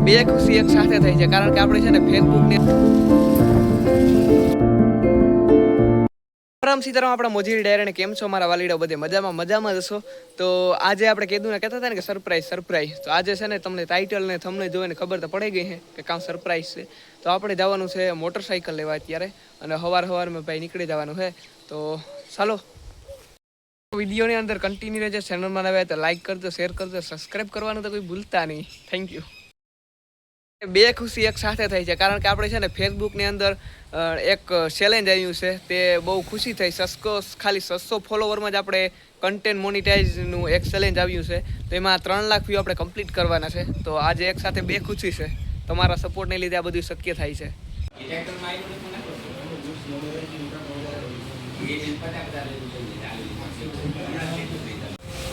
બે ખુશી એક સાથે થઈ છે, કારણ કે આપણે છે ને ફેસબુકની રામ સીતારામ આપણા મોજીરી ડાયરાને કેમ છો મારા વાલીડો? બધે મજામાં જશો. તો આજે આપણે કીધું ને કહેતા હતા ને કે સરપ્રાઈઝ. તો આજે છે ને તમને ટાઇટલ ને થંબનેલ જોઈને ખબર તો પડી ગઈ છે કે કામ સરપ્રાઈઝ છે. તો આપણે જવાનું છે મોટરસાઇકલ લેવા અત્યારે, અને સવારમાં ભાઈ નીકળી જવાનું છે. તો ચાલો વિડીયોની અંદર કન્ટિન્યુ રહેજો. ચેનલમાં આવ્યા તો લાઈક કરજો, શેર કરજો, સબસ્ક્રાઈબ કરવાનું તો કોઈ ભૂલતા નહીં. Thank you. બે ખુશી એક સાથે થઈ છે, કારણ કે આપણે છે ને ફેસબુકની અંદર એક ચેલેન્જ આવ્યું છે. તે બહુ ખુશી થઈ. ખાલી 600 ફોલોવરમાં જ આપણે કન્ટેન્ટ મોનિટાઇઝનું એક ચેલેન્જ આવ્યું છે. તો એમાં 3 લાખ વ્યૂ આપણે કમ્પ્લીટ કરવાના છે. તો આજે એક સાથે બે ખુશી છે. તમારા સપોર્ટને લીધે આ બધું શક્ય થાય છે.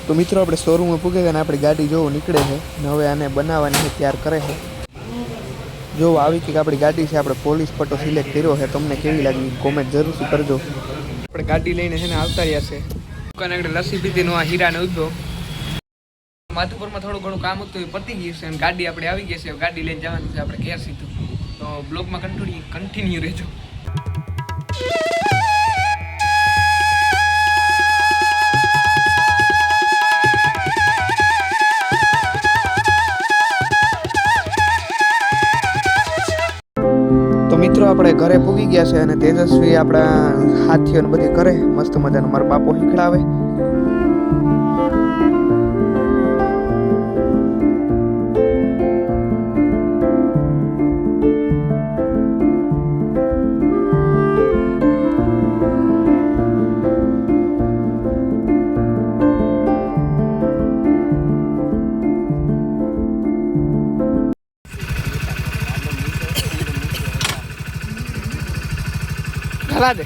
તો મિત્રો આપણે શોરૂમમાં પૂગે અને આપણી ગાડી જોવો નીકળે છે ને હવે આને બનાવવાની તૈયાર કરે છે. જો આવી કે આપણી ગાડી છે, આપણે પોલીસ પટ્ટો સિલેક્ટ કર્યો છે. તમને કેવી લાગી કોમેન્ટ જરૂરથી કરજો. આપણે ગાડી લઈને છે ને આવતા રહ્યા છે દુકાને આગળ લસ્સી પીધીનો આ હીરાને ઉદ્ભવ માધુપુરમાં થોડું ઘણું કામ હતું, એ પતી ગયું છે અને ગાડી આપણે આવી ગઈ છે. ગાડી લઈને જવાનું છે આપણે ઘેર સીધું. તો બ્લોગમાં કન્ટિન્યુ રહેજો. મિત્રો આપણે ઘરે પૂગી ગયા છે અને તેજસ્વી આપણા હાથીઓને બધી કરે મસ્ત મજાનું મારો બાપો શીખડાવે. હલા દે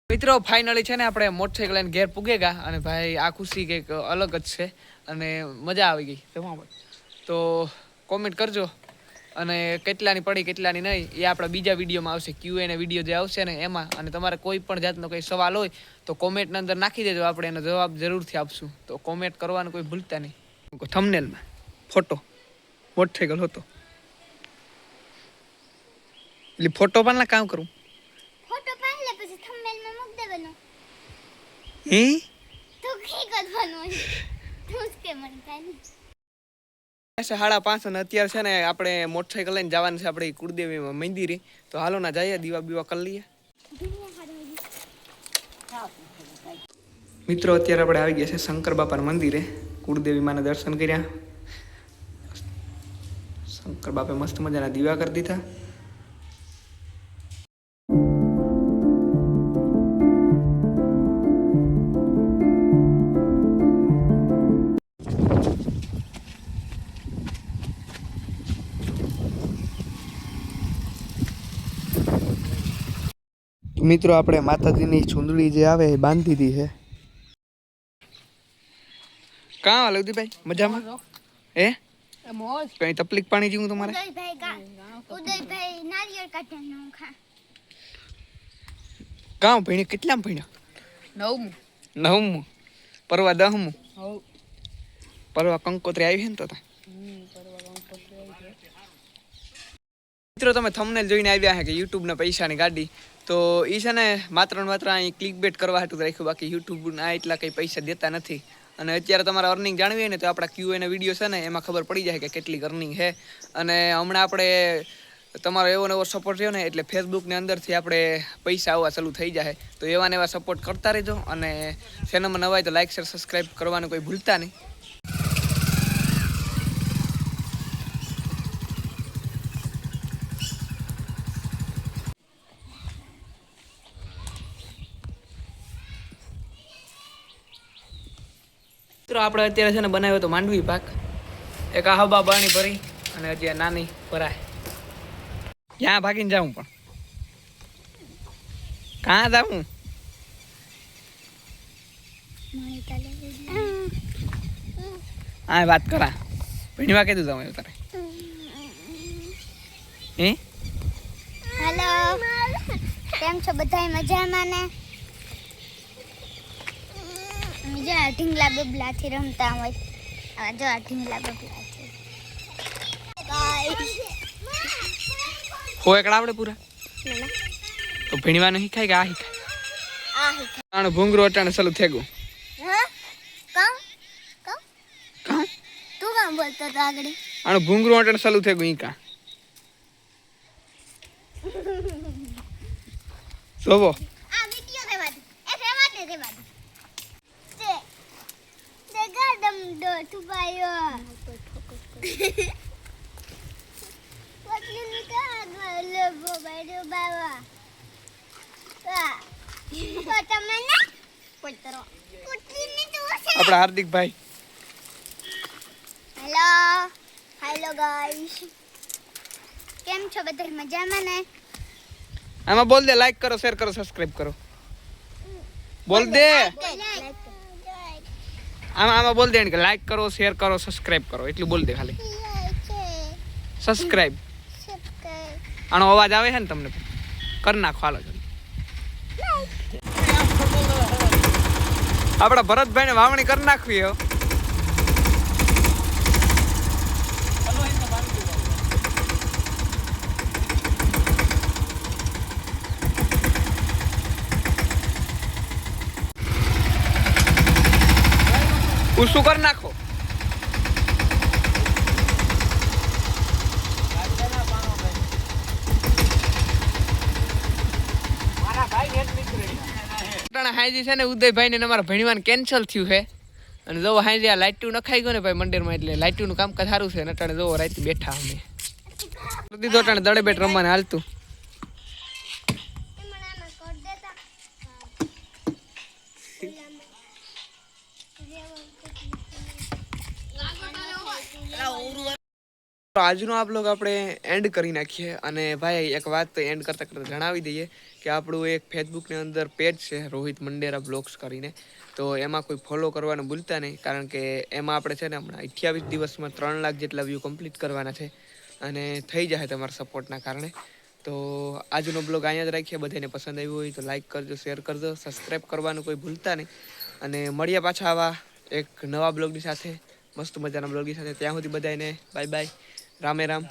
મિત્રો ફાઇનલી છે ને આપણે મોટરસાઇકલ લઈને ઘેર પૂગે ગયા અને ભાઈ આ ખુશી કંઈક અલગ જ છે અને મજા આવી ગઈ. તો કોમેન્ટ કરજો અને કેટલાની પડી કેટલાની નહીં એ આપણા બીજા વિડીયોમાં આવશે. Q&A વિડીયો જે આવશે ને એમાં. અને તમારે કોઈ પણ જાતનો કોઈ સવાલ હોય તો કોમેન્ટની અંદર નાખી દેજો, આપણે એનો જવાબ જરૂરથી આપશું. તો કોમેન્ટ કરવાનું કોઈ ભૂલતા નહીં. થંબનેલમાં ફોટો મોટરસાઇકલ હતો એટલે ફોટો પણ ના કામ કરું. ફોટો પાડી લે પછી થંબનેલમાં મૂક દેવાનો. હે તો કી કરવાનું તું કે મને કાઈ 5:30 અને અત્યારે છે ને આપણે મોટરસાઇકલ લઈને જવાનું છે આપણે કુળદેવીમાં મંદિરે. તો હાલો ના જઈએ, દીવા બીવા કરી લઈએ. મિત્રો અત્યારે આપણે આવી ગયા છે શંકર બાપાના મંદિરે. કુળદેવી માના દર્શન કર્યા. શંકર બાપે મસ્ત મજાના દીવા કરી દીધા. મિત્રો આપણે માતાજીની ચુંદડી જે આવે એ બાંધી દીધી છે. કાં હાલ ઉદયભાઈ મજામાં? હે કઈ તકલીફ પાણી જેવું તમારે? ઉદયભાઈ નારિયેળ કાઢવાનું ખા. કાં ભણ્યા? કેટલામાં ભણ્યા? 9મું. પરવા 10મું. પરવા કંકોત્રી આવી છે ને? તો મિત્રો તમે થંબનેલ જોઈને આવ્યા છે કે યુટ્યુબના પૈસાની ગાડી. તો એ છે ને માત્ર ને માત્ર અહીં ક્લિક બેટ કરવા હાટું રાખ્યું. બાકી યુટ્યુબના એટલા કંઈ પૈસા દેતા નથી. અને અત્યારે તમારે અર્નિંગ જાણવી હોય ને તો આપણા Q&A વિડીયો છે ને એમાં ખબર પડી જાય કે કેટલી અર્નિંગ છે. અને હમણાં આપણે તમારો એવો નવો સપોર્ટ રહ્યો ને એટલે ફેસબુકની અંદરથી આપણે પૈસા આવવા ચાલુ થઈ જાય. તો એવા ને એવા સપોર્ટ કરતા રહેજો. અને ચેનલમાં નવા હોય તો લાઈક શેર સબસ્ક્રાઈબ કરવાનું કોઈ ભૂલતા નહીં. મિત્રો આપણે અત્યારે છે ને બનાવ્યો તો માંડવી પાક. એક આહબા બાણી ભરી અને હજી નાની ભરાય. ક્યાં ભાગીને જાઉં પણ કાં જાઉં? હા વાત કરા ભણવા કીધું જાઉં એવું તારે. હે હેલો કેમ છો બધા મજામાં ને જો આ ઢીંગલા બબલાથી રમતા હોય આ જો આ ઢીંગલા બબલાથી ગાઈસ હો એકડા આપણે પૂરા તો ભણવાનું શીખાય કે આ શીખાય આ હી આનું ભૂંગરું અટાણે ચાલુ થઈ ગયું હા કામ કામ કાં તું કામ બોલતો તો આગળ આનું ભૂંગરું અટાણે ચાલુ થઈ ગયું ઈ કાં જોવો આ વિડિયો રેવા દે એ રેવા દે તે ગાડમ દો તું ભાઈઓ પતલી નિકા લે બો ભાઈઓ બાવા આ પતા મને પતરો પતલી ની તો છે આપણા હાર્દિકભાઈ હેલો ગાઈસ કેમ છો બધા મજામાં ને આમાં બોલ દે લાઈક કરો શેર કરો સબસ્ક્રાઇબ કરો બોલ દે આમાં બોલ દે કે લાઈક કરો શેર કરો સબસ્ક્રાઇબ કરો એટલું બોલ દે ખાલી સબસ્ક્રાઇબ આનો અવાજ આવે છે ને તમને કર નાખો હાલો જલ્દી. આપણા ભરતભાઈને વાવણી કરી નાખવી હો ઉસું કરી નાખો હાજી છે ને ઉદયભાઈ ને અમારા ભણવાનું કેન્સલ થયું છે અને જો હાજી આ લાઇટું નખાઈ ગયું ને ભાઈ મંદિરમાં એટલે લાઇટું નું કામકાજ સારું છે ને અટાણે જો રાતે બેઠા અમે દીધો અટાણે દડે બેઠ રમવાને હાલતું આજનો આ બ્લોગ આપણે એન્ડ કરી નાખીએ અને ભાઈ એક વાત તો એન્ડ કરતા કરતા જણાવી દઈએ કે આપણું એક ફેસબુકની અંદર પેજ છે રોહિત મંડેરા બ્લોગ્સ કરીને તો એમાં કોઈ ફોલો કરવાનું ભૂલતા નહીં કારણ કે એમાં આપણે છે ને હમણાં 28 દિવસમાં 3 લાખ જેટલા વ્યૂ કમ્પ્લીટ કરવાના છે અને થઈ જાય તમારા સપોર્ટના કારણે તો આજનો બ્લોગ અહીંયા જ રાખીએ બધાને પસંદ આવ્યું હોય તો લાઈક કરજો શેર કરજો સબસ્ક્રાઈબ કરવાનું કોઈ ભૂલતા નહીં અને મળીએ પાછા આવા એક નવા બ્લોગની સાથે મસ્ત મજાના બ્લોગની સાથે ત્યાં સુધી બધાને બાય બાય રામે રામ